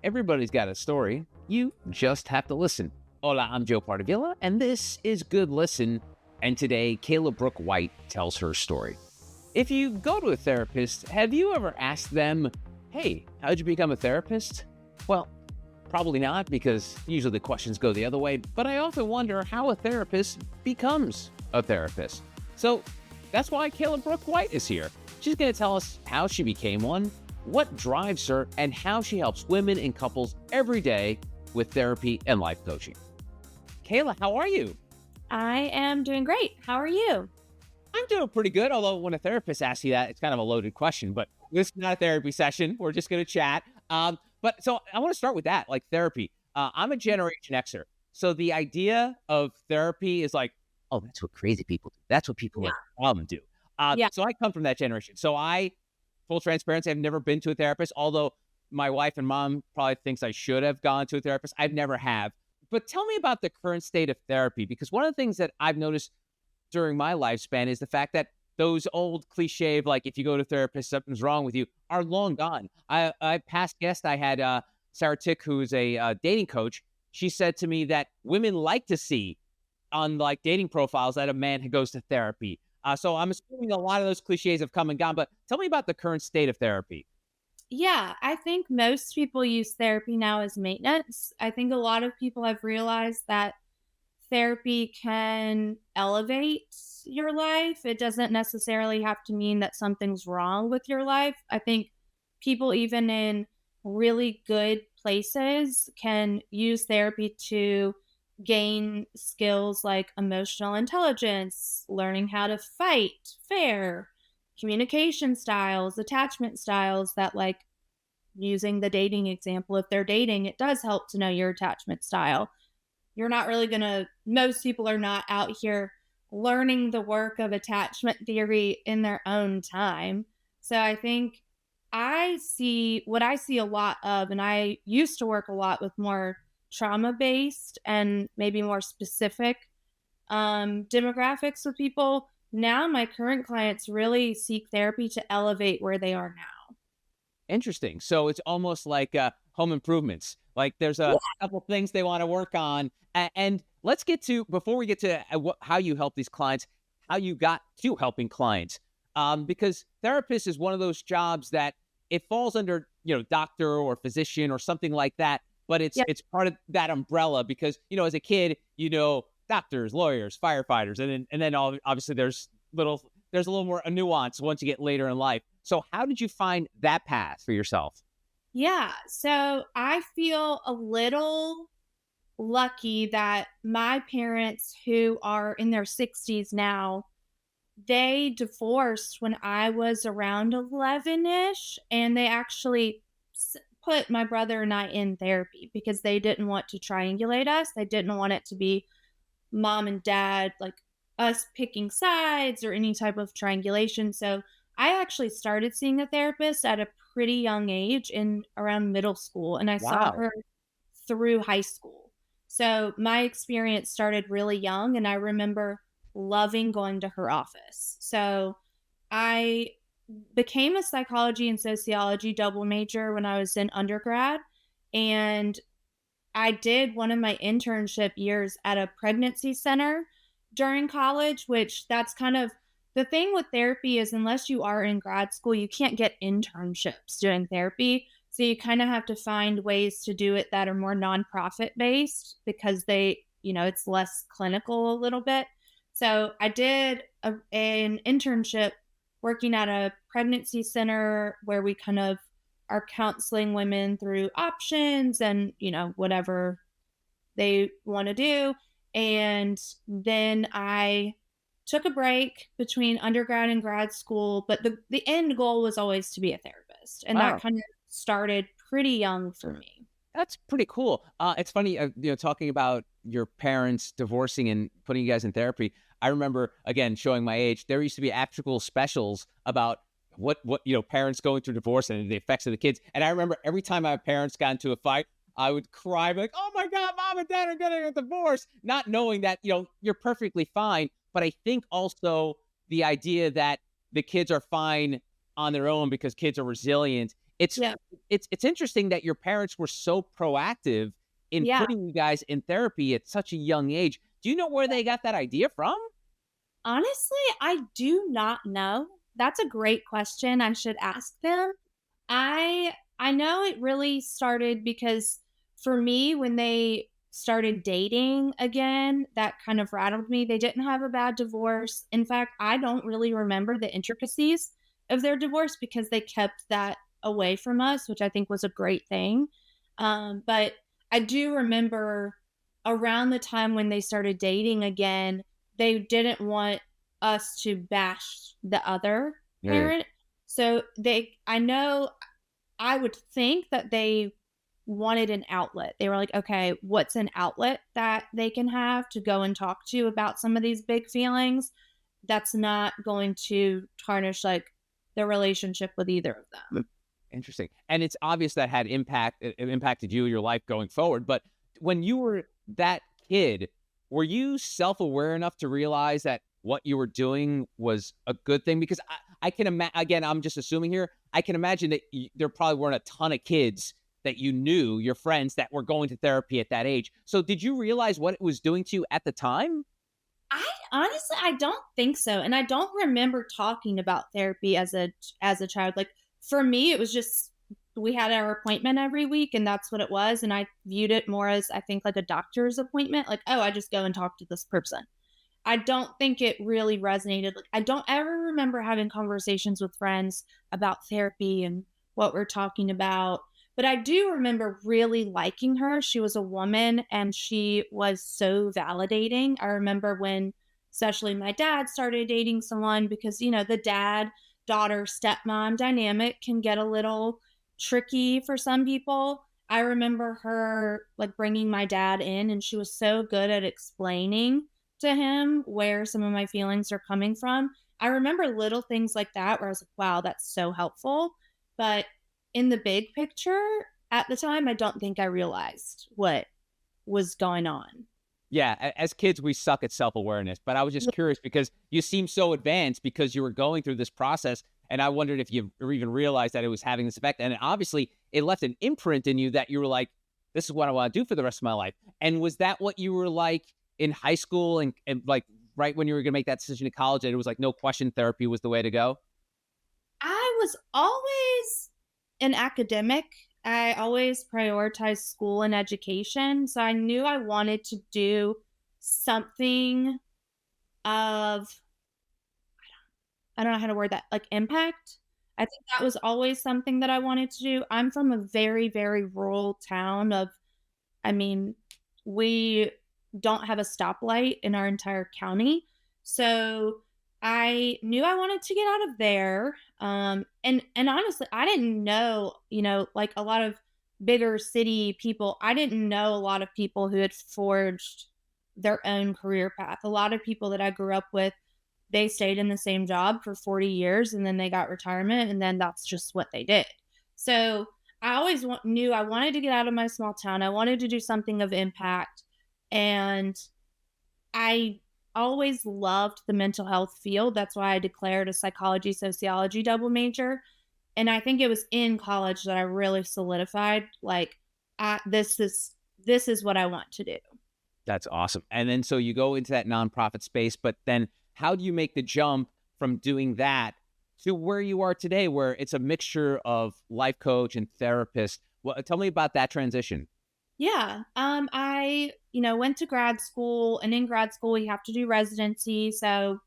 Everybody's got a story. You just have to listen. Hola, I'm Joe Pardavilla, and this is Good Listen. And today, Kayla-Brooke White tells her story. If you go to a therapist, have you ever asked them, hey, how'd you become a therapist? Well, probably not, because usually the questions go the other way, but I often wonder how a therapist becomes a therapist. So that's why Kayla-Brooke White is here. She's going to tell us how she became one, what drives her, and how she helps women and couples every day with therapy and life coaching. Kayla, how are you? I am doing great. How are you? I'm doing pretty good, although when a therapist asks you that, it's kind of a loaded question, but this is not a therapy session. We're just going to chat. But so I want to start with that, like therapy. I'm a Generation Xer. So the idea of therapy is like, oh, that's what crazy people do. That's what people Yeah. with problems do. Yeah. So I come from that generation. So full transparency, I've never been to a therapist, although my wife and mom probably thinks I should have gone to a therapist. I've never have. But tell me about the current state of therapy, because one of the things that I've noticed during my lifespan is the fact that those old cliche of like, if you go to a therapist, something's wrong with you, are long gone. I past guest, I had Sarah Tick, who's a dating coach. She said to me that women like to see on like dating profiles that a man who goes to therapy. So I'm assuming a lot of those cliches have come and gone, but tell me about the current state of therapy. Yeah. I think most people use therapy now as maintenance. I think a lot of people have realized that therapy can elevate your life. It doesn't necessarily have to mean that something's wrong with your life. I think people, even in really good places, can use therapy to gain skills like emotional intelligence, learning how to fight fair, communication styles, attachment styles that, like, using the dating example, if they're dating, it does help to know your attachment style. You're not really going to, most people are not out here learning the work of attachment theory in their own time. So I think I see a lot of, and I used to work a lot with more trauma based and maybe more specific demographics with people. Now, my current clients really seek therapy to elevate where they are now. Interesting. So it's almost like home improvements. Like there's a couple things they want to work on. And let's get to, before we get to how you help these clients, how you got to helping clients. Because therapist is one of those jobs that it falls under, doctor or physician or something like that. But Yeah. it's part of that umbrella because, as a kid, doctors, lawyers, firefighters, and then obviously there's a little more a nuance once you get later in life. So how did you find that path for yourself? Yeah. So I feel a little lucky that my parents, who are in their 60s now, they divorced when I was around 11 ish. And they actually put my brother and I in therapy because they didn't want to triangulate us. They didn't want it to be mom and dad, like us picking sides or any type of triangulation. So I actually started seeing a therapist at a pretty young age in around middle school, and I saw Wow. her through high school. So my experience started really young, and I remember loving going to her office. So I became a psychology and sociology double major when I was in undergrad, and I did one of my internship years at a pregnancy center during college, which that's kind of the thing with therapy is unless you are in grad school, you can't get internships doing therapy. So you kind of have to find ways to do it that are more nonprofit based because it's less clinical a little bit. So I did an internship working at a pregnancy center where we kind of are counseling women through options and, whatever they want to do. And then I took a break between undergrad and grad school, but the end goal was always to be a therapist. And that Wow. kind of started pretty young for me. That's pretty cool. It's funny, talking about your parents divorcing and putting you guys in therapy. I remember, again, showing my age, there used to be actual specials about what parents going through divorce and the effects of the kids. And I remember every time my parents got into a fight, I would cry, like, oh my God, mom and dad are getting a divorce, not knowing that, you're perfectly fine. But I think also the idea that the kids are fine on their own because kids are resilient It's Yeah. it's interesting that your parents were so proactive in Yeah. putting you guys in therapy at such a young age. Do you know where they got that idea from? Honestly, I do not know. That's a great question. I should ask them. I know it really started because for me, when they started dating again, that kind of rattled me. They didn't have a bad divorce. In fact, I don't really remember the intricacies of their divorce because they kept that away from us, which I think was a great thing. But I do remember around the time when they started dating again, they didn't want us to bash the other Yeah. parent. So I know, I would think that they wanted an outlet. They were like, okay, what's an outlet that they can have to go and talk to about some of these big feelings that's not going to tarnish like the relationship with either of them? Interesting. And it's obvious that had it impacted you, your life going forward. But when you were that kid, were you self-aware enough to realize that what you were doing was a good thing? Because I can imagine, again, I'm just assuming here, I can imagine that there probably weren't a ton of kids that you knew, your friends, that were going to therapy at that age. So did you realize what it was doing to you at the time? I honestly, I don't think so, and I don't remember talking about therapy as a child. Like for me, it was just we had our appointment every week, and that's what it was. And I viewed it more as I think like a doctor's appointment. Like, oh, I just go and talk to this person. I don't think it really resonated. Like, I don't ever remember having conversations with friends about therapy and what we're talking about. But I do remember really liking her. She was a woman and she was so validating. I remember when, especially my dad started dating someone because, the dad, daughter, stepmom dynamic can get a little tricky for some people. I remember her like bringing my dad in and she was so good at explaining to him where some of my feelings are coming from. I remember little things like that where I was like, wow, that's so helpful. But in the big picture, at the time, I don't think I realized what was going on. Yeah, as kids, we suck at self-awareness, but I was just Yeah. curious because you seem so advanced because you were going through this process, and I wondered if you even realized that it was having this effect. And obviously, it left an imprint in you that you were like, "This is what I want to do for the rest of my life." And was that what you were like in high school, and like right when you were going to make that decision to college, that it was like no question, therapy was the way to go? I was always an academic. I always prioritized school and education. So I knew I wanted to do something of, I don't know how to word that, like impact. I think that was always something that I wanted to do. I'm from a very, very rural town of, I mean, we don't have a stoplight in our entire county. So I knew I wanted to get out of there. And honestly, I didn't know, like a lot of bigger city people, I didn't know a lot of people who had forged their own career path. A lot of people that I grew up with, they stayed in the same job for 40 years and then they got retirement and then that's just what they did. So I always knew I wanted to get out of my small town. I wanted to do something of impact. And I always loved the mental health field. That's why I declared a psychology, sociology double major. And I think it was in college that I really solidified like this is what I want to do. That's awesome. And then so you go into that nonprofit space, but then how do you make the jump from doing that to where you are today, where it's a mixture of life coach and therapist? Well, tell me about that transition. Yeah. I, went to grad school and in grad school you have to do residency. So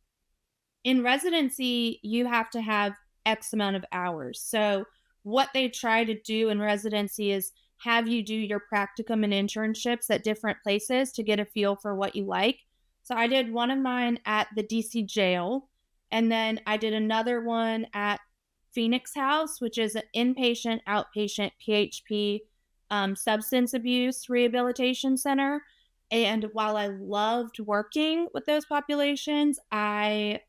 in residency, you have to have X amount of hours. So what they try to do in residency is have you do your practicum and internships at different places to get a feel for what you like. So I did one of mine at the DC jail, and then I did another one at Phoenix House, which is an inpatient, outpatient PHP substance abuse rehabilitation center. And while I loved working with those populations, I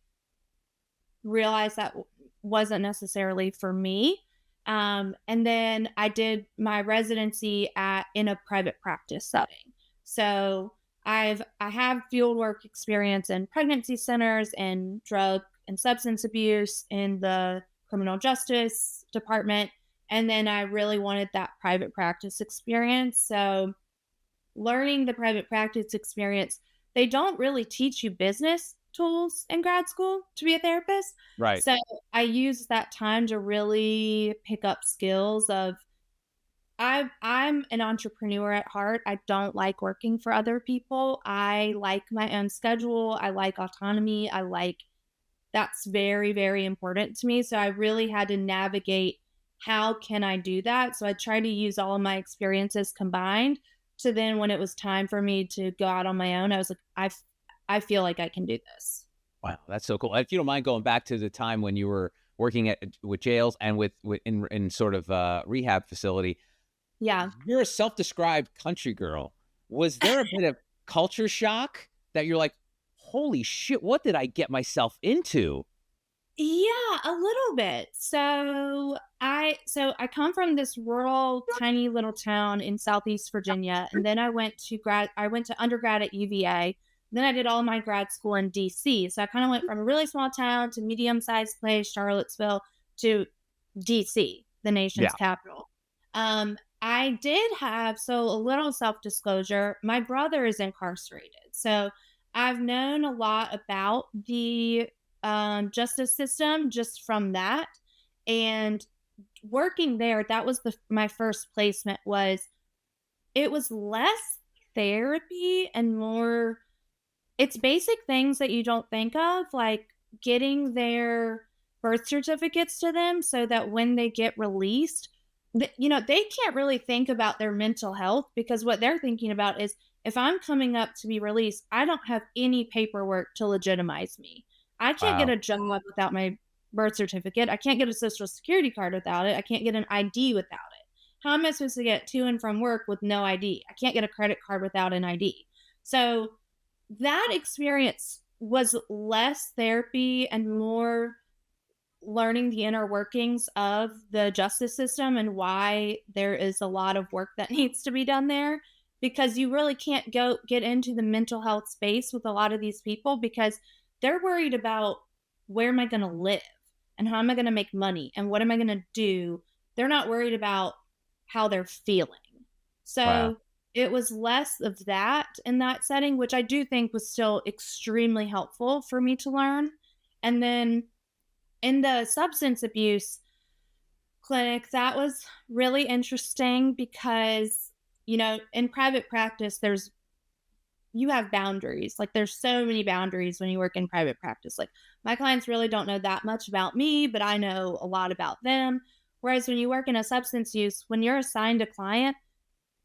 realized that wasn't necessarily for me. And then I did my residency in a private practice setting. So I have field work experience in pregnancy centers and drug and substance abuse in the criminal justice department. And then I really wanted that private practice experience. So learning the private practice experience, they don't really teach you business tools in grad school to be a therapist. Right. So I used that time to really pick up skills of I'm an entrepreneur at heart. I don't like working for other people. I like my own schedule. I like autonomy. I like that's very, very important to me. So I really had to navigate how can I do that? So I tried to use all of my experiences combined to then when it was time for me to go out on my own, I was like, I feel like I can do this. Wow, that's so cool. If you don't mind going back to the time when you were working at with jails and with in sort of rehab facility, Yeah. you're a self-described country girl. Was there a bit of culture shock that you're like, holy shit, what did I get myself into? Yeah, a little bit. So I come from this rural tiny little town in Southeast Virginia, and then I went to undergrad at UVA. Then I did all my grad school in DC. So I kind of went from a really small town to medium-sized place, Charlottesville, to DC, the nation's Yeah. capital. I did have so a little self-disclosure, my brother is incarcerated. So I've known a lot about the justice system just from that. And working there, that was my first placement was it was less therapy and more it's basic things that you don't think of, like getting their birth certificates to them so that when they get released, they can't really think about their mental health because what they're thinking about is if I'm coming up to be released, I don't have any paperwork to legitimize me. I can't get Wow. a job without my birth certificate. I can't get a social security card without it. I can't get an ID without it. How am I supposed to get to and from work with no ID? I can't get a credit card without an ID. So that experience was less therapy and more learning the inner workings of the justice system and why there is a lot of work that needs to be done there because you really can't go get into the mental health space with a lot of these people because they're worried about where am I going to live and how am I going to make money and what am I going to do. They're not worried about how they're feeling. Wow. So it was less of that in that setting, which I do think was still extremely helpful for me to learn. And then in the substance abuse clinic, that was really interesting because, in private practice, you have boundaries. Like there's so many boundaries when you work in private practice. Like my clients really don't know that much about me, but I know a lot about them. Whereas when you work in a substance use, when you're assigned a client,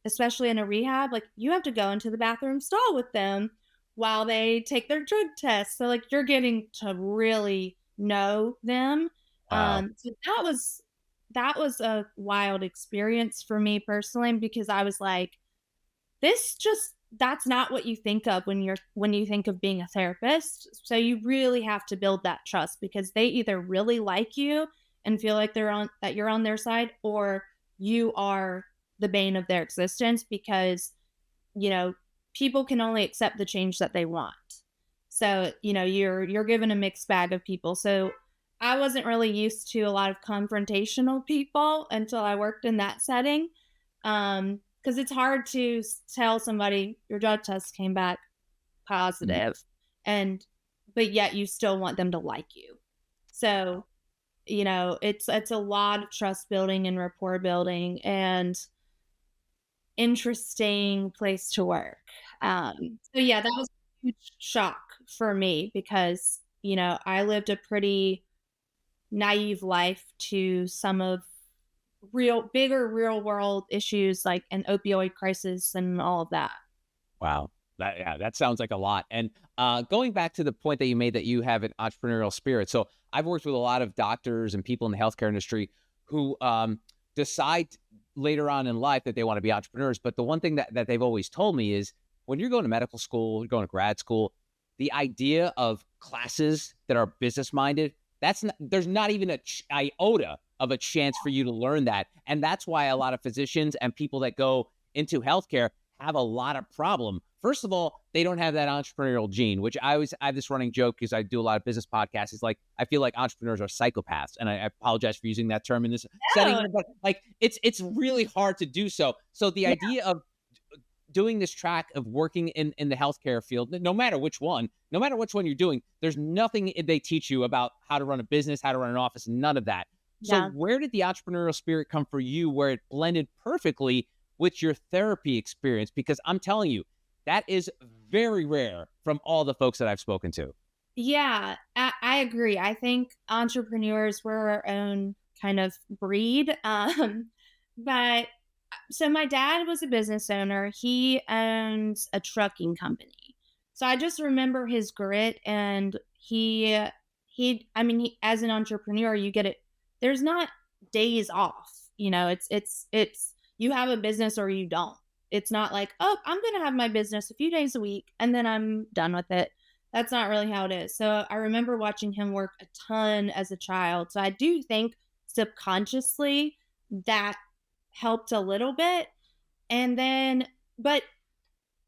especially in a rehab, like you have to go into the bathroom stall with them while they take their drug test. So like you're getting to really know them. Wow. So that was a wild experience for me personally because I was like, this just that's not what you think of when you think of being a therapist. So you really have to build that trust because they either really like you and feel like you're on their side or you are the bane of their existence because you know people can only accept the change that they want. So you're given a mixed bag of people. So I wasn't really used to a lot of confrontational people until I worked in that setting. Because it's hard to tell somebody your drug test came back positive, and but yet you still want them to like you. So it's a lot of trust building and rapport building and interesting place to work. So yeah, that was a huge shock for me because I lived a pretty naive life to some of bigger real world issues like an opioid crisis and all of that. Wow. That sounds like a lot. And going back to the point that you made that you have an entrepreneurial spirit. So I've worked with a lot of doctors and people in the healthcare industry who decide later on in life that they want to be entrepreneurs. But the one thing that they've always told me is when you're going to medical school, you're going to grad school, the idea of classes that are business minded, there's not even a iota of a chance for you to learn that. And that's why a lot of physicians and people that go into healthcare have a lot of problem First of all, they don't have that entrepreneurial gene, which I have this running joke because I do a lot of business podcasts. It's like, I feel like entrepreneurs are psychopaths. And I apologize for using that term in this setting No, here, but like, it's really hard to do so. So the yeah, idea of doing this track of working in the healthcare field, no matter which one you're doing, there's nothing they teach you about how to run a business, how to run an office, none of that. So yeah. where did the entrepreneurial spirit come for you where it blended perfectly with your therapy experience? Because I'm telling you, that is very rare from all the folks that I've spoken to. Yeah, I agree. I think entrepreneurs were our own kind of breed. But so my dad was a business owner. He owns a trucking company. So I just remember his grit and I mean, as an entrepreneur, you get it. There's not days off. It's you have a business or you don't. It's not like, oh, I'm going to have my business a few days a week and then I'm done with it. That's not really how it is. So I remember watching him work a ton as a child. So I do think subconsciously that helped a little bit. And then, but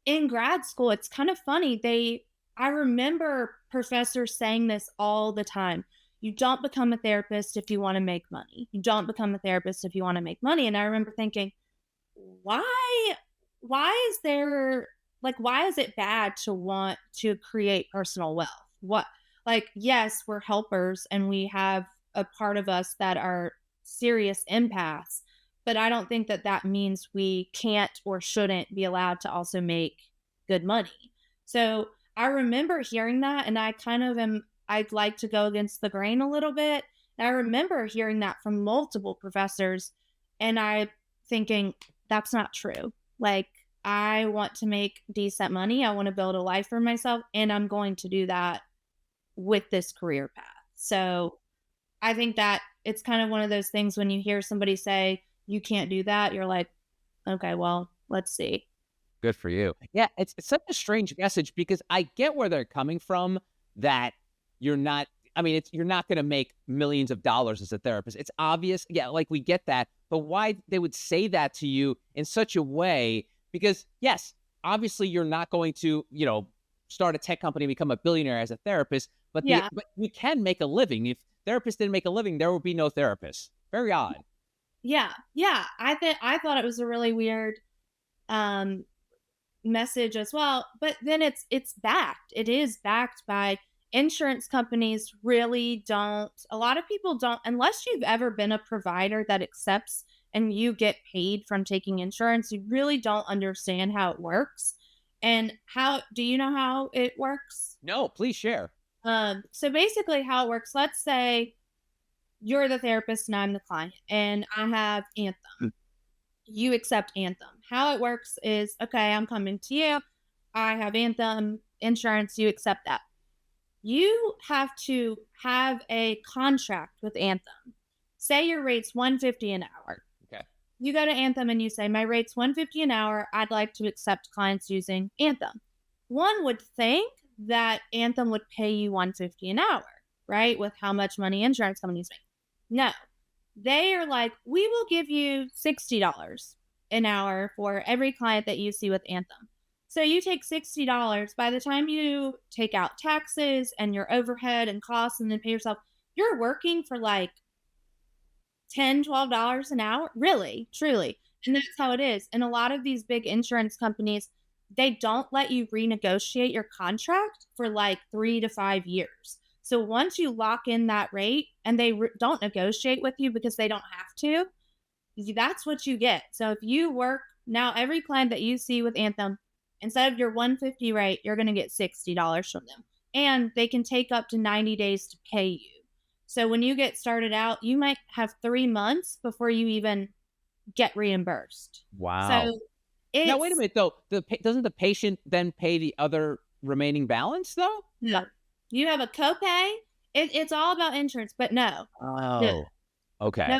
in grad school, it's kind of funny. I remember professors saying this all the time. You don't become a therapist if you want to make money. You don't become a therapist if you want to make money. And I remember thinking, why, why is it bad to want to create personal wealth? Like, yes, we're helpers and we have a part of us that are serious empaths, but I don't think that that means we can't or shouldn't be allowed to also make good money. So I remember hearing that, and I'd like to go against the grain a little bit. And I remember hearing that from multiple professors, and I thinking, that's not true. Like, I want to make decent money. I want to build a life for myself, and I'm going to do that with this career path. So I think that it's kind of one of those things when you hear somebody say, you can't do that, you're like, okay, well, let's see. Good for you. Yeah, it's such a strange message because I get where they're coming from that you're not, I mean, you're not going to make millions of dollars as a therapist. It's obvious. Yeah, like we get that. But why they would say that to you in such a way? Because yes, obviously you're not going to, start a tech company and become a billionaire as a therapist, but Yeah. but you can make a living. If therapists didn't make a living, there would be no therapists. Very odd. Yeah. Yeah. I thought it was a really weird um message as well, but then it is backed by insurance companies. Really don't, a lot of people don't, unless you've ever been a provider that accepts and you get paid from taking insurance, you really don't understand how it works. And how do you know how it works? No, please share. So basically how it works, let's say you're the therapist and I'm the client and I have Anthem. You accept Anthem. How it works is, okay, I'm coming to you. I have Anthem insurance. You accept that. You have to have a contract with Anthem. Say your rate's $150 an hour. Okay. You go to Anthem and you say, my rate's $150 an hour. I'd like to accept clients using Anthem. One would think that Anthem would pay you $150 an hour, right? With how much money insurance companies make. No, they are like, we will give you $60 an hour for every client that you see with Anthem. So you take $60. By the time you take out taxes and your overhead and costs and then pay yourself, you're working for like $10, $12 an hour. Really, truly. And that's how it is. And a lot of these big insurance companies, they don't let you renegotiate your contract for like 3 to 5 years. So once you lock in that rate and they don't negotiate with you because they don't have to, that's what you get. So if you work now, every client that you see with Anthem, instead of your $150 rate, you're going to get $60 from them. And they can take up to 90 days to pay you. So when you get started out, you might have 3 months before you even get reimbursed. Wow. So Now, wait a minute, though. Doesn't the patient then pay the other remaining balance, though? No. You have a copay. It's all about insurance, but no. Oh, No. okay. No.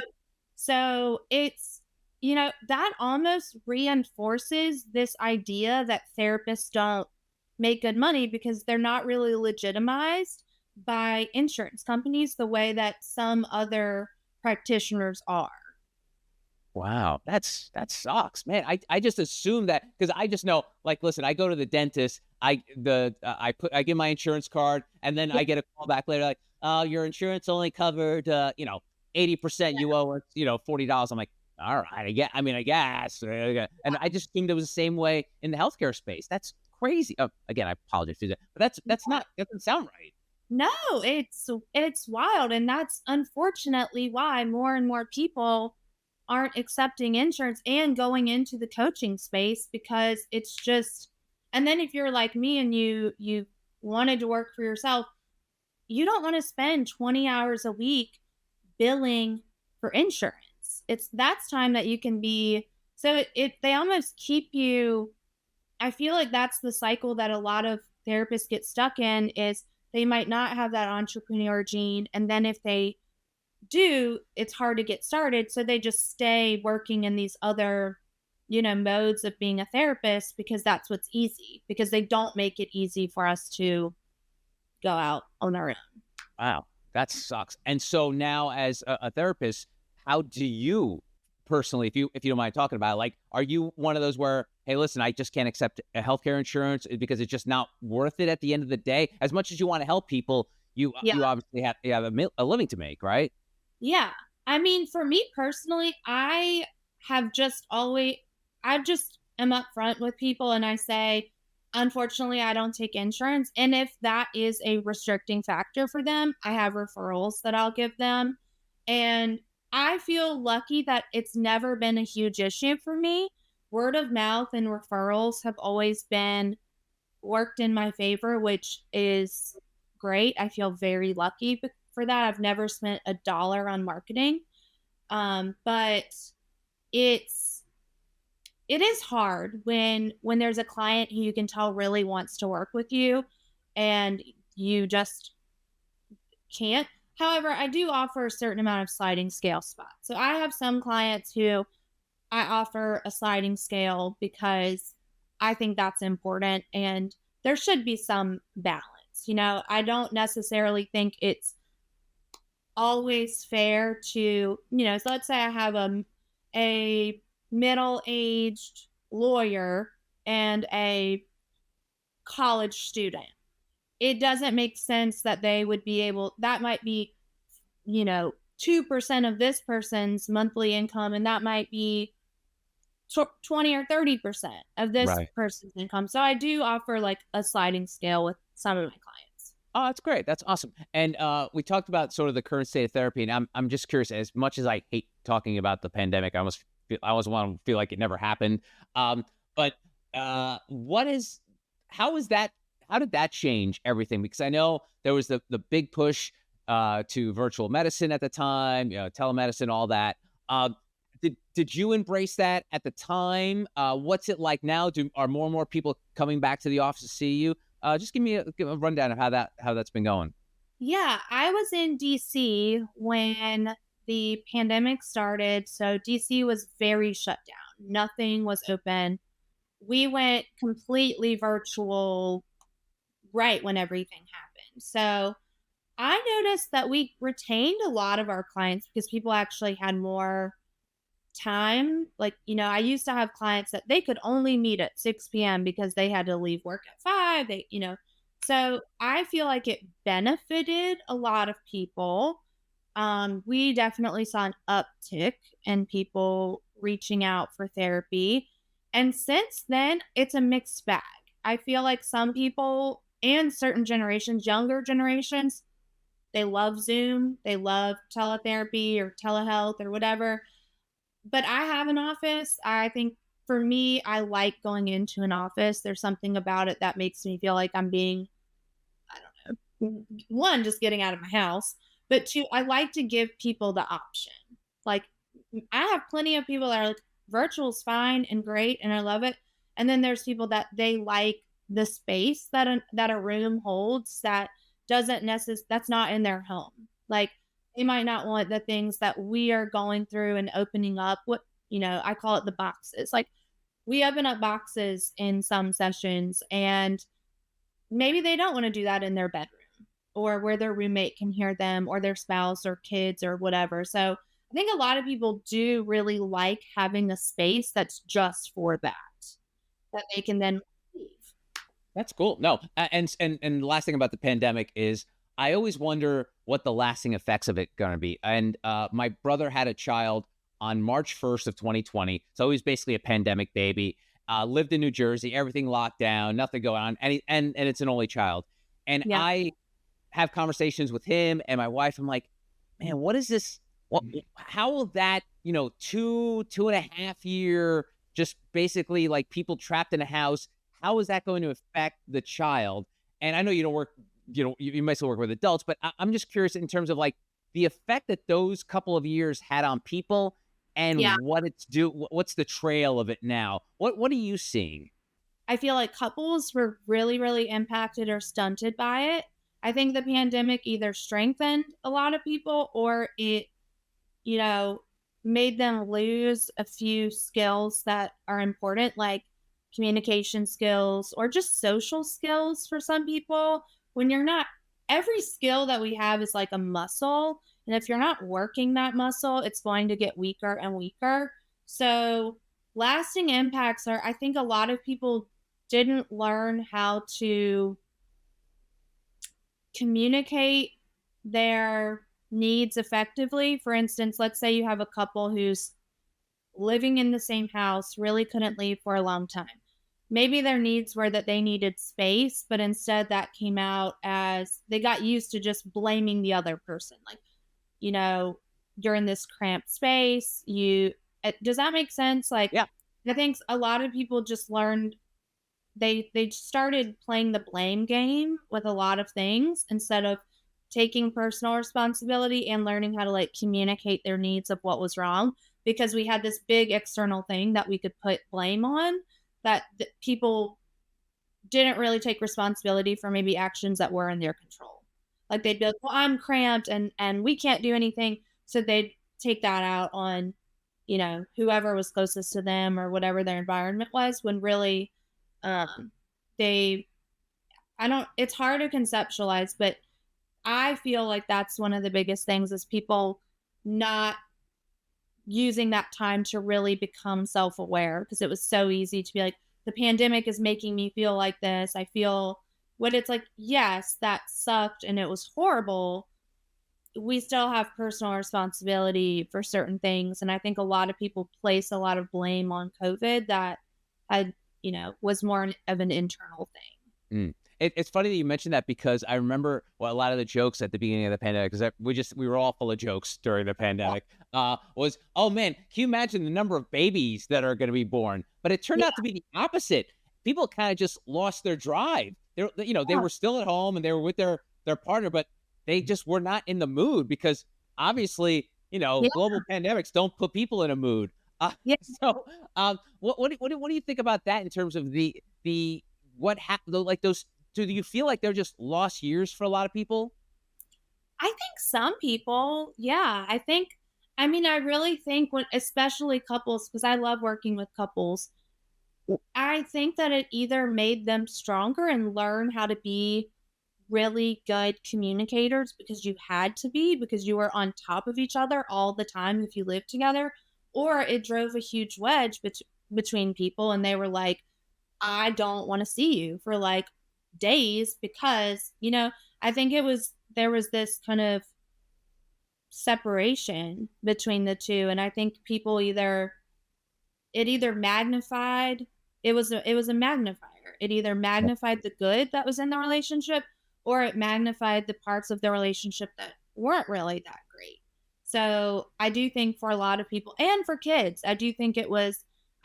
So it's, that almost reinforces this idea that therapists don't make good money because they're not really legitimized by insurance companies the way that some other practitioners are. Wow, that sucks, man. I just assume that because I just know, like, listen, I go to the dentist, I give my insurance card, and then Yeah. I get a call back later, like, oh, your insurance only covered, 80%. You owe us, $40. I'm like, all right, I guess, and I just assumed it was the same way in the healthcare space. That's crazy. Oh, again, I apologize for that, but that's not that doesn't sound right. No, it's wild, and that's unfortunately why more and more people aren't accepting insurance and going into the coaching space because it's just, and then if you're like me and you wanted to work for yourself, you don't want to spend 20 hours a week billing for insurance. It's that's time that you can be, so it they almost keep you, I feel like that's the cycle that a lot of therapists get stuck in is they might not have that entrepreneur gene, and then if they do, it's hard to get started, so they just stay working in these other, modes of being a therapist because that's what's easy, because they don't make it easy for us to go out on our own. Wow, that sucks. And so now, as a therapist, how do you personally, if you don't mind talking about it, like, are you one of those where, hey, listen, I just can't accept a healthcare insurance because it's just not worth it at the end of the day? As much as you want to help people, Yeah. you obviously have a living to make, right? Yeah. I mean, for me personally, have just always, I just am upfront with people and I say, unfortunately, I don't take insurance. And if that is a restricting factor for them, I have referrals that I'll give them. And I feel lucky that it's never been a huge issue for me. Word of mouth and referrals have always been worked in my favor, which is great. I feel very lucky for that. I've never spent a dollar on marketing. But it's it is hard when there's a client who you can tell really wants to work with you and you just can't. However, I do offer a certain amount of sliding scale spots. So I have some clients who I offer a sliding scale because I think that's important and there should be some balance. I don't necessarily think it's always fair to, so let's say I have a middle-aged lawyer and a college student. It doesn't make sense that they would be able, that might be, 2% of this person's monthly income, and that might be 20 or 30% of this Right. person's income. So I do offer like a sliding scale with some of my clients. Oh, that's great. That's awesome. And we talked about sort of the current state of therapy, and I'm just curious. As much as I hate talking about the pandemic, I almost want to feel like it never happened. But what is how is that? How did that change everything? Because I know there was the big push to virtual medicine at the time, telemedicine, all that. Did you embrace that at the time? What's it like now? Are more and more people coming back to the office to see you? Just give a rundown of how that's been going. Yeah, I was in DC when the pandemic started. So DC was very shut down. Nothing was open. We went completely virtual right when everything happened. So I noticed that we retained a lot of our clients because people actually had more time. Like, I used to have clients that they could only meet at 6 p.m. because they had to leave work at 5. So I feel like it benefited a lot of people. We definitely saw an uptick in people reaching out for therapy. And since then, it's a mixed bag. I feel like some people and certain generations, younger generations, they love Zoom, they love teletherapy or telehealth or whatever. But I have an office. I think for me, I like going into an office. There's something about it that makes me feel like I'm being, I don't know, one, just getting out of my house, but two, I like to give people the option. Like, I have plenty of people that are like, virtual's fine and great, and I love it. And then there's people that they like the space that a room holds that doesn't necessarily, that's not in their home. Like, they might not want the things that we are going through and opening up. I call it the boxes. Like, we open up boxes in some sessions, and maybe they don't want to do that in their bedroom or where their roommate can hear them or their spouse or kids or whatever. So I think a lot of people do really like having a space that's just for that they can then leave. That's cool. No, and the last thing about the pandemic is I always wonder what the lasting effects of it going to be. And my brother had a child on March 1st of 2020, so he's basically a pandemic baby. Lived in New Jersey, everything locked down, nothing going on, and it's an only child. And Yeah. I have conversations with him and my wife. I'm like, man, what is this? What? How will that, 2.5 year, just basically like people trapped in a house? How is that going to affect the child? And I know you don't work, you might still work with adults, but I'm just curious in terms of like the effect that those couple of years had on people Yeah. and what's the trail of it now? What are you seeing? I feel like couples were really, really impacted or stunted by it. I think the pandemic either strengthened a lot of people or it, you know, made them lose a few skills that are important, like communication skills or just social skills for some people. When you're not, every skill that we have is like a muscle. And if you're not working that muscle, it's going to get weaker and weaker. So, lasting impacts are, I think a lot of people didn't learn how to communicate their needs effectively. For instance, let's say you have a couple who's living in the same house, really couldn't leave for a long time. Maybe their needs were that they needed space, but instead that came out as they got used to just blaming the other person. Like, you know, you're in this cramped space. Does that make sense? Like, Yeah. I think a lot of people just learned they started playing the blame game with a lot of things instead of taking personal responsibility and learning how to like communicate their needs of what was wrong because we had this big external thing that we could put blame on that people didn't really take responsibility for maybe actions that were in their control. Like they'd be like, well, I'm cramped and we can't do anything. So they'd take that out on, whoever was closest to them or whatever their environment was when really um they I don't it's hard to conceptualize, but I feel like that's one of the biggest things is people not using that time to really become self-aware because it was so easy to be like the pandemic is making me feel like this. I feel what it's like, yes, that sucked and it was horrible. We still have personal responsibility for certain things and I think a lot of people place a lot of blame on COVID that had, was more of an internal thing. Mm. It's funny that you mentioned that because I remember a lot of the jokes at the beginning of the pandemic, because we were all full of jokes during the pandemic, was, oh man, can you imagine the number of babies that are going to be born? But it turned Yeah. out to be the opposite. People kind of just lost their drive. They were still at home and they were with their partner, but they just were not in the mood because obviously, Yeah. global pandemics don't put people in a mood. Yeah. So, what do you think about that in terms of the what happened? Like those, do you feel like they're just lost years for a lot of people? I think some people, yeah. I really think when, especially couples, because I love working with couples, I think that it either made them stronger and learn how to be really good communicators because you had to be, because you were on top of each other all the time if you lived together, or it drove a huge wedge between people and they were like, I don't want to see you for like days because, I think there was this kind of separation between the two. And I think people either magnified, it was a magnifier. It either magnified the good that was in the relationship or it magnified the parts of the relationship that weren't really that great. So I do think for a lot of people and for kids,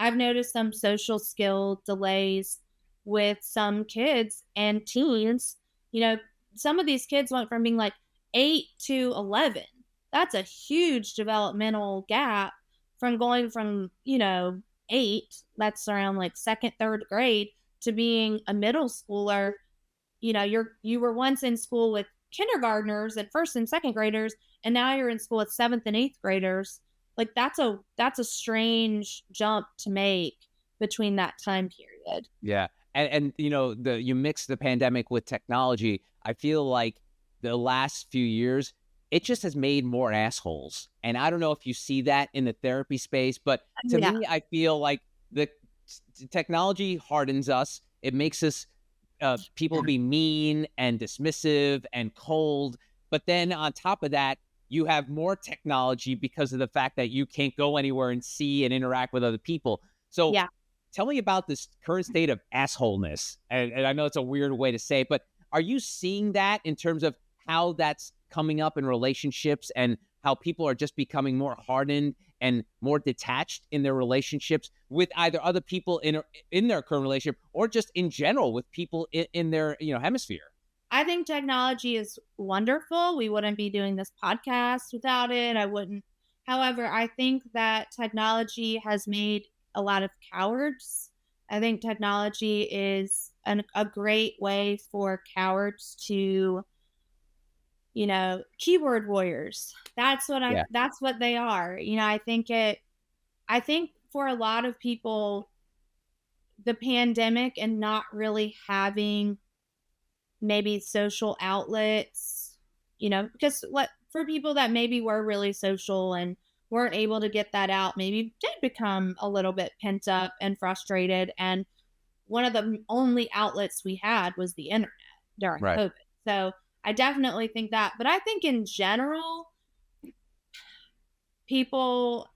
I've noticed some social skill delays with some kids and teens. You know, some of these kids went from being like 8 to 11. That's a huge developmental gap from going from, 8, that's around like second, third grade, to being a middle schooler. You were once in school with kindergartners and first and second graders, and now you're in school with seventh and eighth graders. Like that's a strange jump to make between that time period. Yeah. And you mix the pandemic with technology. I feel like the last few years it just has made more assholes. And I don't know if you see that in the therapy space, but to Yeah. me, I feel like the technology hardens us. It makes us people be mean and dismissive and cold. But then on top of that, you have more technology because of the fact that you can't go anywhere and see and interact with other people. So Yeah. tell me about this current state of assholeness. And I know it's a weird way to say it, but are you seeing that in terms of how that's coming up in relationships and how people are just becoming more hardened and more detached in their relationships with either other people in their current relationship or just in general with people in their hemisphere? I think technology is wonderful. We wouldn't be doing this podcast without it. I wouldn't. However, I think that technology has made a lot of cowards. I think technology is a great way for cowards to, keyboard warriors. Yeah. That's what they are. I think for a lot of people, the pandemic and not really having maybe social outlets, because what for people that maybe were really social and weren't able to get that out, maybe did become a little bit pent up and frustrated. And one of the only outlets we had was the internet during Right. COVID. So I definitely think that. But I think in general, people,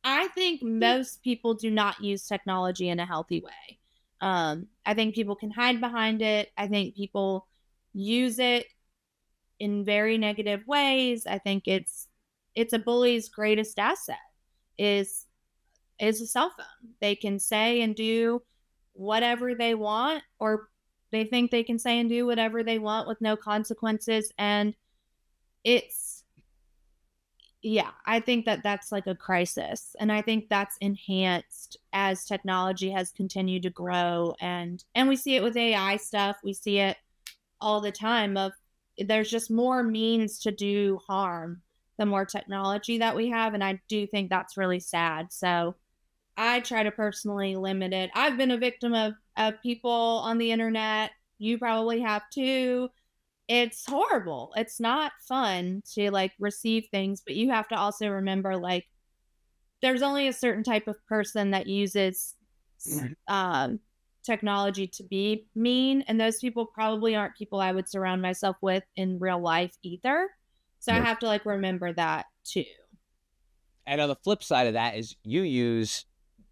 I think most people do not use technology in a healthy way. I think people can hide behind it. I think people use it in very negative ways. I think it's a bully's greatest asset is is a cell phone. They can say and do whatever they want, or they think they can say and do whatever they want with no consequences. And it's yeah, I think that that's like a crisis, and I think that's enhanced as technology has continued to grow, and we see it with AI stuff. We see it all the time of there's just more means to do harm the more technology that we have, and I do think that's really sad. So I try to personally limit it. I've been a victim of people on the internet. You probably have too. It's horrible. It's not fun to like receive things, but you have to also remember like there's only a certain type of person that uses um, technology to be mean, and those people probably aren't people I would surround myself with in real life either. So I Right. have to like remember that too. And on the flip side of that is you use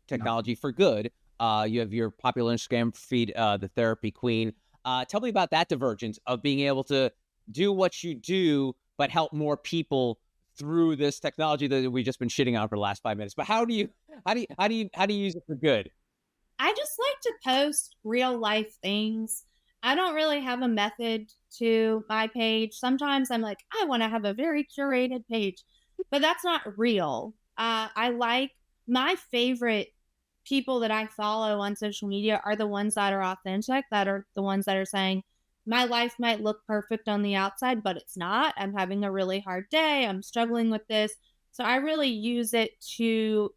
technology for good. You have your popular Instagram feed, the Therapy Queen. Tell me about that divergence of being able to do what you do, but help more people through this technology that we've just been shitting on for the last 5 minutes. But how do you use it for good? I just like to post real life things. I don't really have a method to my page. Sometimes I'm like, I want to have a very curated page, but that's not real. I like my favorite people that I follow on social media are the ones that are authentic, that are the ones that are saying, my life might look perfect on the outside, but it's not. I'm having a really hard day. I'm struggling with this. So I really use it to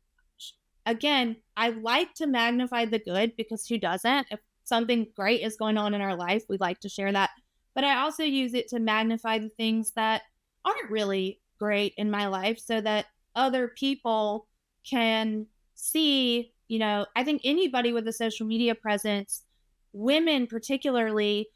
again, I like to magnify the good because who doesn't? If something great is going on in our life, we like to share that. But I also use it to magnify the things that aren't really great in my life so that other people can see, I think anybody with a social media presence, women particularly,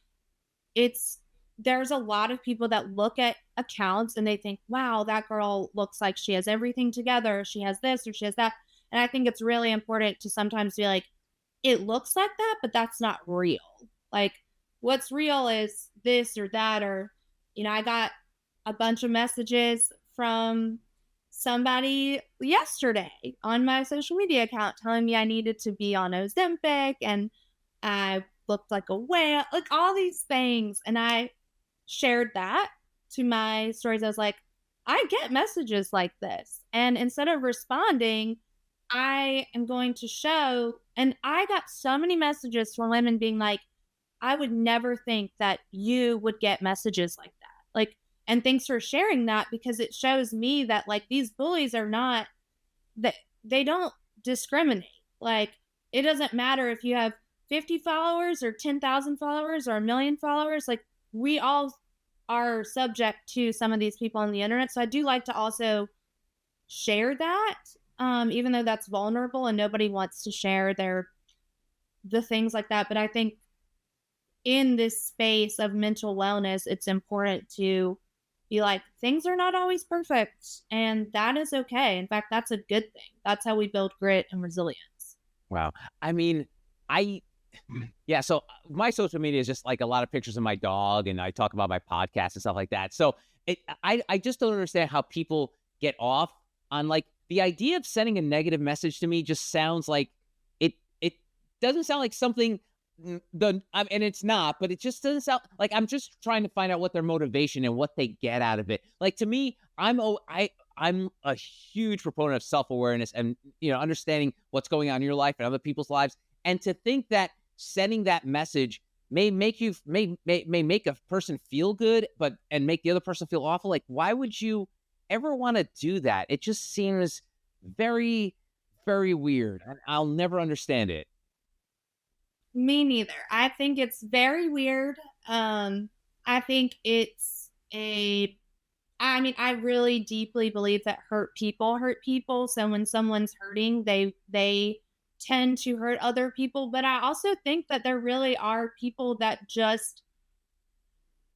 it's there's a lot of people that look at accounts and they think, wow, that girl looks like she has everything together. She has this or she has that. And I think it's really important to sometimes be like, it looks like that, but that's not real. Like, what's real is this or that. Or, I got a bunch of messages from somebody yesterday on my social media account telling me I needed to be on Ozempic and I looked like a whale, like all these things. And I shared that to my stories. I was like, I get messages like this. And instead of responding, I am going to show. And I got so many messages from women being like, I would never think that you would get messages like that. Like, and thanks for sharing that because it shows me that like these bullies are not that they don't discriminate. Like, it doesn't matter if you have 50 followers or 10,000 followers or a million followers. Like, we all are subject to some of these people on the internet. So I do like to also share that, even though that's vulnerable and nobody wants to share the things like that. But I think in this space of mental wellness, it's important to be like, things are not always perfect, and that is okay. In fact, that's a good thing. That's how we build grit and resilience. Wow. I mean, I yeah, so my social media is just like a lot of pictures of my dog, and I talk about my podcast and stuff like that. So I just don't understand how people get off on like the idea of sending a negative message to me just sounds like it doesn't sound like something and it's not, but it just doesn't sound like I'm just trying to find out what their motivation and what they get out of it. Like to me, I'm a huge proponent of self-awareness and understanding what's going on in your life and other people's lives. And to think that sending that message may make you may make a person feel good, and make the other person feel awful. Like, why would you ever want to do that? It just seems very, very weird. And I'll never understand it. Me neither. I think it's very weird. I think I mean, I really deeply believe that hurt people hurt people. So when someone's hurting, they tend to hurt other people. But I also think that there really are people that just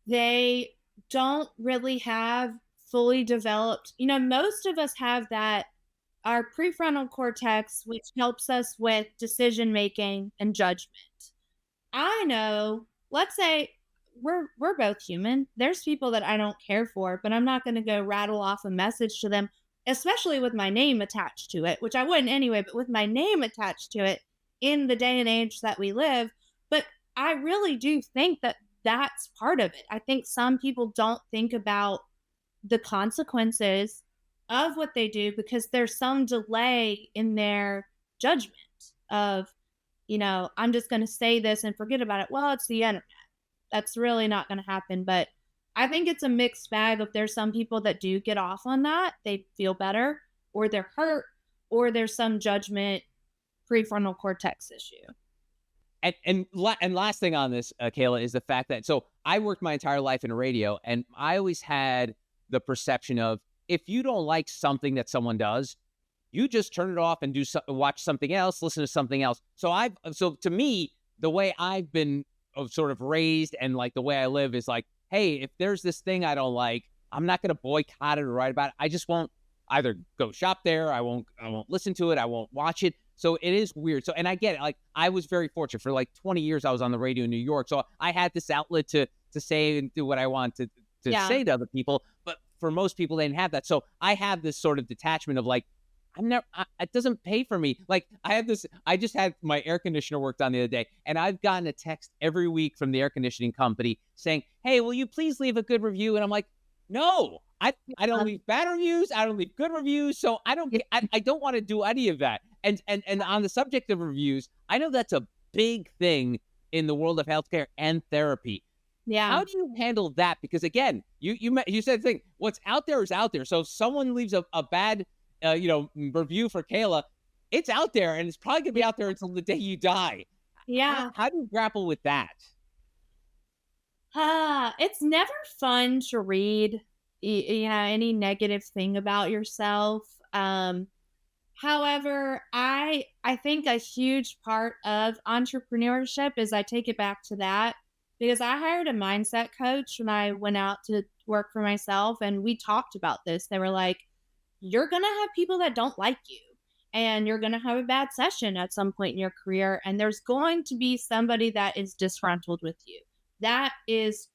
they don't really have fully developed. Most of us have that our prefrontal cortex, which helps us with decision making and judgment. I know, let's say we're both human. There's people that I don't care for, but I'm not going to go rattle off a message to them, especially with my name attached to it, which I wouldn't anyway, but with my name attached to it in the day and age that we live. But I really do think that that's part of it. I think some people don't think about the consequences of what they do because there's some delay in their judgment of, I'm just going to say this and forget about it. Well, it's the internet. That's really not going to happen. But I think it's a mixed bag of there's some people that do get off on that. They feel better, or they're hurt, or there's some judgment prefrontal cortex issue. And last thing on this, Kayla, is the fact that so I worked my entire life in radio, and I always had the perception of if you don't like something that someone does, you just turn it off and watch something else, listen to something else. So to me, the way I've been sort of raised and like the way I live is like, hey, if there's this thing I don't like, I'm not going to boycott it or write about it. I just won't either go shop there. I won't listen to it. I won't watch it. So it is weird. So, and I get it. Like I was very fortunate for like 20 years. I was on the radio in New York. So I had this outlet to say and do what I want to say to other people. But for most people, they didn't have that. So I have this sort of detachment of like, it doesn't pay for me. Like I just had my air conditioner worked on the other day, and I've gotten a text every week from the air conditioning company saying, hey, will you please leave a good review? And I'm like, no, I don't leave bad reviews. I don't leave good reviews. So I don't want to do any of that. And on the subject of reviews, I know that's a big thing in the world of healthcare and therapy. Yeah. How do you handle that? Because again, you said the thing, what's out there is out there. So if someone leaves a bad review for Kayla, it's out there, and it's probably gonna be out there until the day you die. Yeah. How do you grapple with that? It's never fun to read, any negative thing about yourself. However, I think a huge part of entrepreneurship is I take it back to that because I hired a mindset coach when I went out to work for myself, and we talked about this. They were like, you're going to have people that don't like you, and you're going to have a bad session at some point in your career, and there's going to be somebody that is disgruntled with you. That is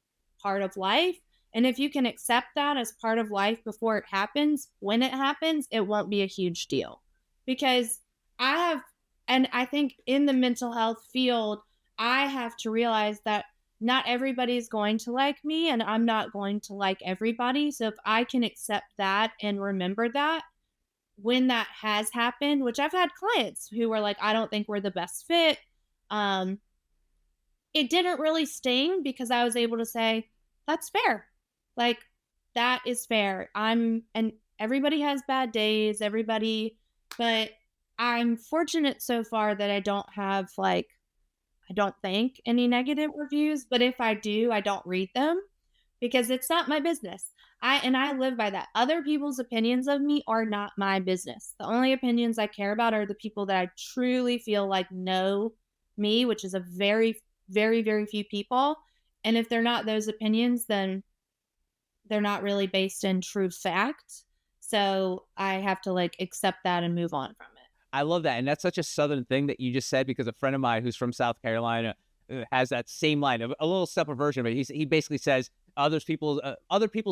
part of life. And if you can accept that as part of life before it happens, when it happens, it won't be a huge deal. Because I think in the mental health field, I have to realize that not everybody is going to like me, and I'm not going to like everybody. So if I can accept that and remember that when that has happened, which I've had clients who were like, I don't think we're the best fit. It didn't really sting because I was able to say, that's fair. Like, that is fair. And everybody has bad days, but I'm fortunate so far that I don't have I don't think any negative reviews, but if I do, I don't read them because it's not my business. I live by that. Other people's opinions of me are not my business. The only opinions I care about are the people that I truly feel like know me, which is a very, very, very few people. And if they're not those opinions, then they're not really based in true fact. So I have to like accept that and move on from it. I love that. And that's such a Southern thing that you just said, because a friend of mine who's from South Carolina has that same line, a little separate version, but he basically says other people's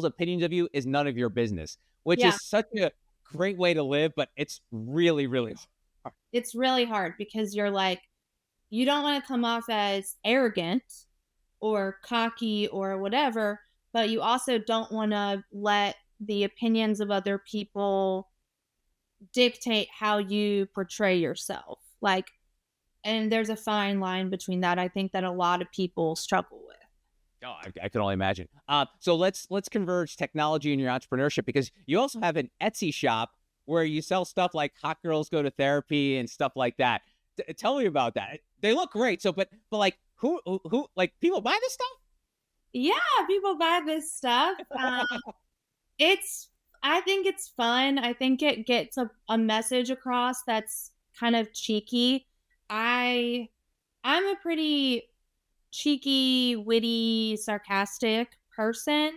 opinions of you is none of your business, which Yeah. is such a great way to live, but it's really, really hard. It's really hard because you're like, you don't want to come off as arrogant or cocky or whatever, but you also don't want to let the opinions of other people dictate how you portray yourself. Like, and there's a fine line between that. I think that a lot of people struggle with. Oh, I can only imagine. So let's converge technology in your entrepreneurship, because you also have an Etsy shop where you sell stuff like hot girls go to therapy and stuff like that. Tell me about that. They look great. So, but like who like people buy this stuff? Yeah, people buy this stuff. It's, I think it's fun. I think it gets a message across that's kind of cheeky. I I'm a pretty cheeky, witty, sarcastic person.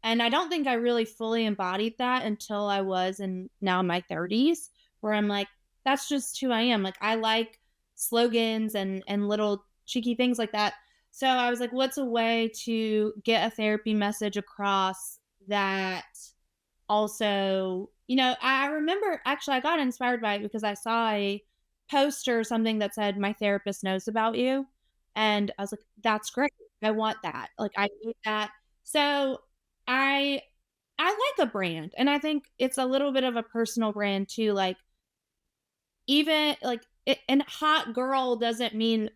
And I don't think I really fully embodied that until I was in now in my 30s, where I'm like, that's just who I am. Like I like slogans and little cheeky things like that. So I was like, what's a way to get a therapy message across that also, I remember actually I got inspired by it because I saw a poster or something that said, my therapist knows about you. And I was like, that's great. I want that. Like I need that. So I I like a brand, and I think it's a little bit of a personal brand too. Like even like it, and hot girl doesn't mean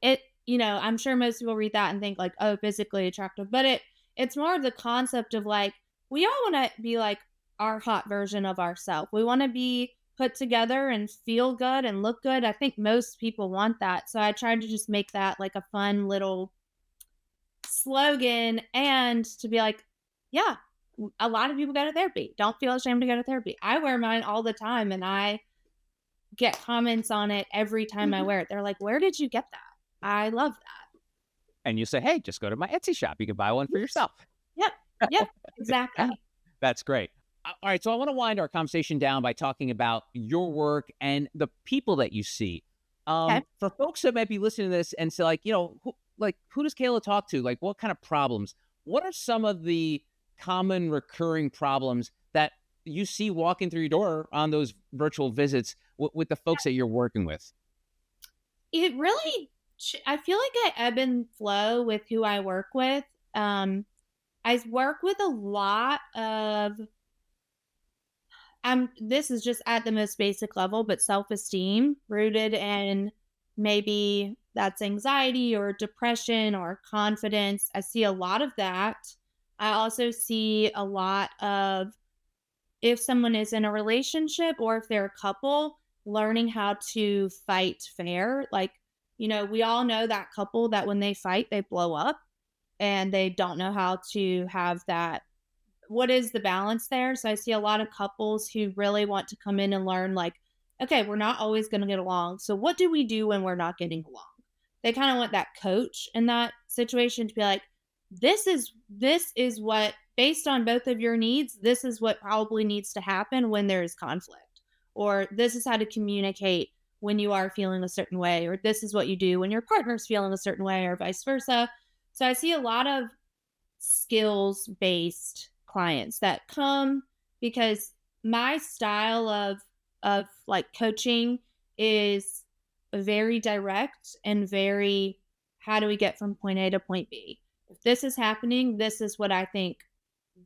it, I'm sure most people read that and think like, oh, physically attractive, but it's more of the concept of like we all want to be like our hot version of ourselves. We want to be put together and feel good and look good. I think most people want that. So I tried to just make that like a fun little slogan and to be like, yeah, a lot of people go to therapy. Don't feel ashamed to go to therapy. I wear mine all the time and I get comments on it every time I wear it. They're like, where did you get that? I love that. And you say, hey, just go to my Etsy shop. You can buy one for yourself. Yep. Yep. Exactly. That's great. All right. So I want to wind our conversation down by talking about your work and the people that you see. Okay. For folks that might be listening to this and say, like, who does Kayla talk to? Like, what kind of problems? What are some of the common recurring problems that you see walking through your door on those virtual visits with the folks that you're working with? It really, I feel like I ebb and flow with who I work with. I work with a lot of, this is just at the most basic level, but self-esteem rooted in maybe that's anxiety or depression or confidence. I see a lot of that. I also see a lot of if someone is in a relationship or if they're a couple, learning how to fight fair. Like, we all know that couple that when they fight, they blow up and they don't know how to have that. What is the balance there? So I see a lot of couples who really want to come in and learn, like, okay, we're not always going to get along. So what do we do when we're not getting along? They kind of want that coach in that situation to be like, this is what, based on both of your needs, this is what probably needs to happen when there is conflict, or this is how to communicate when you are feeling a certain way, or this is what you do when your partner's feeling a certain way, or vice versa. So I see a lot of skills based clients that come because my style of like coaching is very direct and very, how do we get from point A to point B? If this is happening, this is what I think,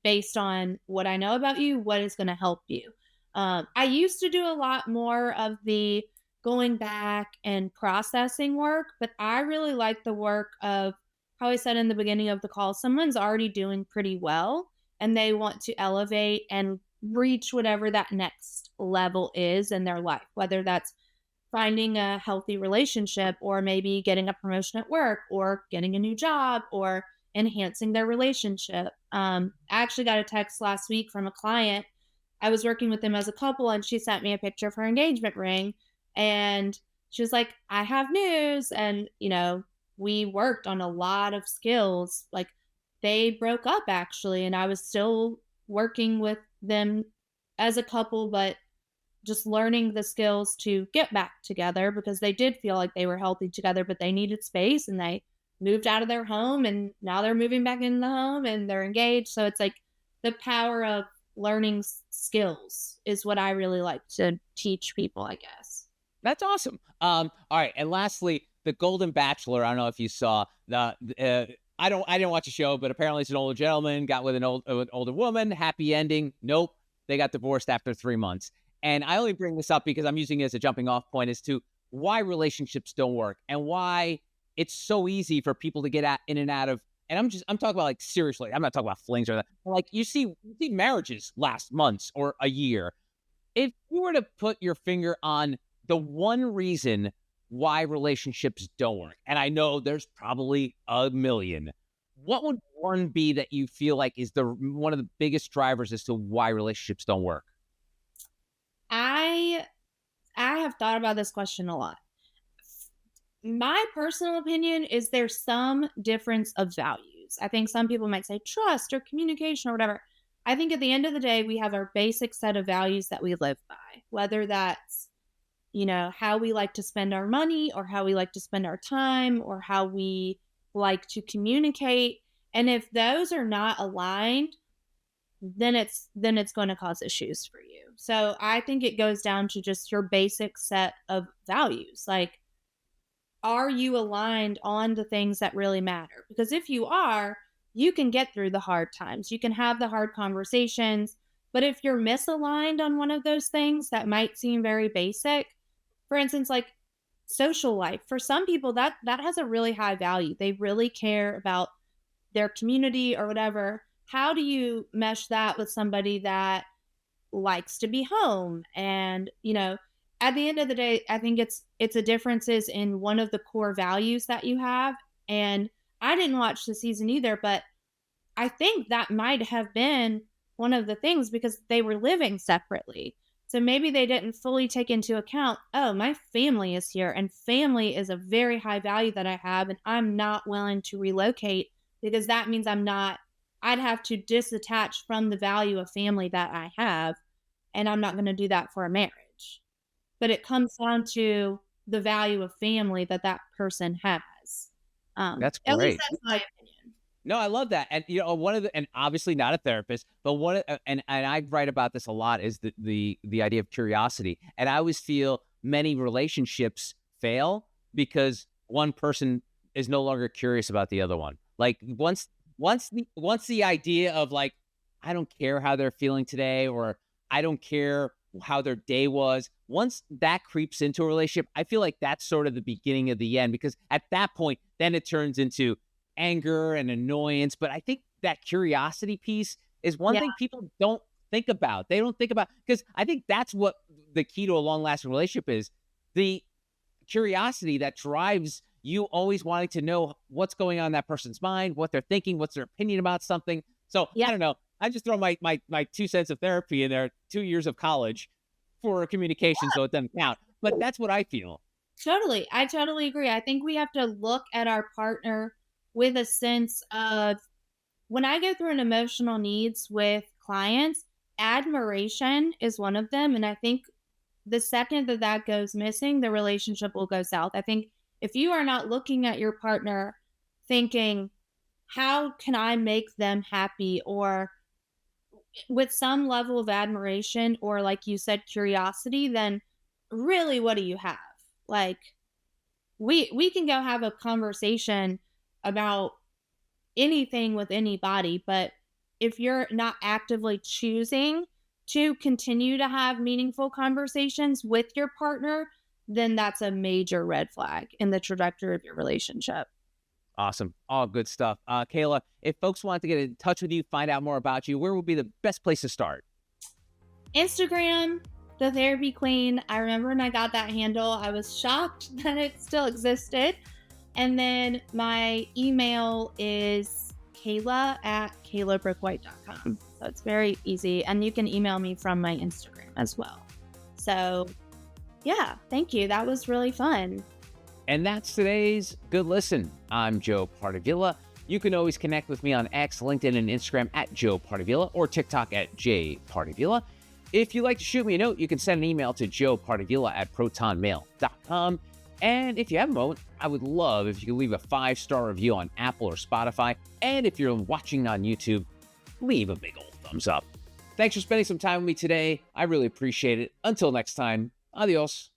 based on what I know about you, what is going to help you. I used to do a lot more of the going back and processing work, but I really like the work of how I said in the beginning of the call, someone's already doing pretty well and they want to elevate and reach whatever that next level is in their life, whether that's finding a healthy relationship or maybe getting a promotion at work or getting a new job or enhancing their relationship. I actually got a text last week from a client. I was working with them as a couple, and she sent me a picture of her engagement ring. And she was like, I have news. And, we worked on a lot of skills. Like, they broke up actually, and I was still working with them as a couple, but just learning the skills to get back together because they did feel like they were healthy together, but they needed space, and they moved out of their home, and now they're moving back in the home and they're engaged. So it's like the power of learning skills is what I really like to teach people, I guess. That's awesome. All right, and lastly, the Golden Bachelor. I don't know if you saw the. I didn't watch the show, but apparently it's an older gentleman got with an older woman. Happy ending. Nope, they got divorced after 3 months. And I only bring this up because I'm using it as a jumping off point as to why relationships don't work and why it's so easy for people to get in and out of. And I'm talking about like seriously. I'm not talking about flings or that. Like you see marriages last months or a year. If you were to put your finger on the one reason why relationships don't work, and I know there's probably a million, what would one be that you feel like is one of the biggest drivers as to why relationships don't work? I have thought about this question a lot. My personal opinion is there's some difference of values. I think some people might say trust or communication or whatever. I think at the end of the day, we have our basic set of values that we live by, whether that's, how we like to spend our money or how we like to spend our time or how we like to communicate. And if those are not aligned, then it's going to cause issues for you. So I think it goes down to just your basic set of values. Like, are you aligned on the things that really matter? Because if you are, you can get through the hard times. You can have the hard conversations. But if you're misaligned on one of those things that might seem very basic, for instance, like social life, for some people that has a really high value. They really care about their community or whatever. How do you mesh that with somebody that likes to be home? And, at the end of the day, I think it's a differences in one of the core values that you have. And I didn't watch the season either, but I think that might have been one of the things because they were living separately. So maybe they didn't fully take into account, oh, my family is here and family is a very high value that I have, and I'm not willing to relocate because that means I'd have to disattach from the value of family that I have, and I'm not going to do that for a marriage. But it comes down to the value of family that person has. That's At least great. that's my opinion. No, I love that. And and obviously not a therapist, but and I write about this a lot is the idea of curiosity. And I always feel many relationships fail because one person is no longer curious about the other one. Like once the idea of like, I don't care how they're feeling today, or I don't care how their day was. Once that creeps into a relationship, I feel like that's sort of the beginning of the end, because at that point, then it turns into anger and annoyance. But I think that curiosity piece is one thing people don't think about. They don't think about, because I think that's what the key to a long-lasting relationship is. The curiosity that drives you always wanting to know what's going on in that person's mind, what they're thinking, what's their opinion about something. So I don't know. I just throw my 2 cents of therapy in there, 2 years of college for communication, so it doesn't count. But that's what I feel. Totally. I totally agree. I think we have to look at our partner with a sense of, when I go through an emotional needs with clients, admiration is one of them. And I think the second that goes missing, the relationship will go south. I think if you are not looking at your partner thinking, how can I make them happy, or with some level of admiration, or like you said, curiosity, then really, what do you have? Like, we can go have a conversation about anything with anybody, but if you're not actively choosing to continue to have meaningful conversations with your partner, then that's a major red flag in the trajectory of your relationship. Awesome. All good stuff. Kayla, if folks want to get in touch with you, find out more about you, where would be the best place to start? Instagram, The Therapy Queen. I remember when I got that handle, I was shocked that it still existed. And then my email is Kayla at Kayla-Brooke.com. So it's very easy. And you can email me from my Instagram as well. So yeah, thank you. That was really fun. And that's today's Good Listen. I'm Joe Pardavilla. You can always connect with me on X, LinkedIn, and Instagram at Joe Pardavilla or TikTok at jpardavilla. If you'd like to shoot me a note, you can send an email to joepardavilla at protonmail.com. And if you have a moment, I would love if you could leave a 5-star review on Apple or Spotify. And if you're watching on YouTube, leave a big old thumbs up. Thanks for spending some time with me today. I really appreciate it. Until next time, adios.